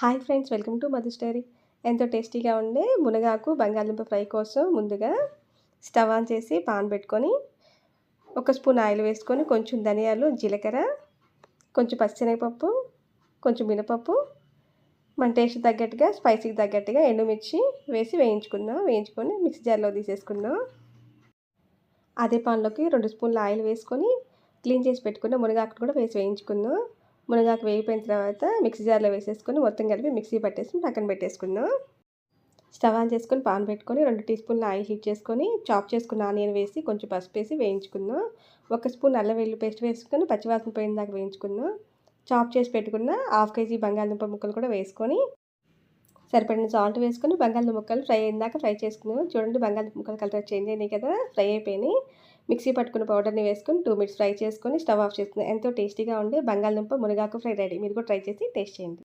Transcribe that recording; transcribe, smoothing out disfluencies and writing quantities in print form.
Hi friends, welcome to Madhu story. ఎంతో టేస్టీగా ఉండే మునగాకు బంగాళదుంప ఫ్రై కోసం ముందుగా స్టవ్ ఆన్ చేసి పాన్ పెట్టుకొని ఒక స్పూన్ ఆయిల్ వేసుకొని కొంచెం ధనియాలు, జీలకర్ర, కొంచెం పచ్చిశనగపప్పు, కొంచెం మినపప్పు, మన టేస్ట్ తగ్గట్టుగా స్పైసీకి తగ్గట్టుగా ఎండుమిర్చి వేసి వేయించుకొని మిక్సీ జార్లో తీసేసుకుందాం. అదే పాన్లోకి 2 స్పూన్ల ఆయిల్ వేసుకొని క్లీన్ చేసి పెట్టుకున్న మునగాకు కూడా వేసి వేయించుకుందాం. మునగాకు వేగిపోయిన తర్వాత మిక్సీ జార్లో వేసేసుకొని మొత్తం కలిపి మిక్సీ పట్టేసి పక్కన పెట్టేసుకుందాం. స్టవ్ ఆన్ చేసుకొని పాన్ పెట్టుకొని 2 టీ స్పూన్ల ఆయిల్ హీట్ చేసుకొని చాప్ చేసుకున్న ఆనియన్ వేసి కొంచెం పసుపు వేసి వేయించుకుందాం. 1 స్పూన్ అల్లం వెల్లుల్లి పేస్ట్ వేసుకొని పచ్చివాసన పోయేదాకా వేయించుకుందాం. చాప్ చేసి పెట్టుకున్న హాఫ్ కేజీ బంగాళదుంప ముక్కలు కూడా వేసుకొని సరిపడిన సాల్ట్ వేసుకొని బంగాళదుంప ముక్కలు ఫ్రై అయ్యేదాకా ఫ్రై చేసుకుందాం. చూడండి, బంగాళదుంప ముక్కలు కలర్ చేంజ్ అయినాయి కదా, ఫ్రై అయిపోయినాయి. మిక్సీ పట్టుకున్న పౌడర్ని వేసుకొని 2 మినిట్స్ ఫ్రై చేసుకొని స్టవ్ ఆఫ్ చేసుకుందాం. ఎంతో టేస్టీగా ఉండే బంగాళదుంప మునగాకు ఫ్రై రెడీ. మీరు కూడా ట్రై చేసి టేస్ట్ చేయండి.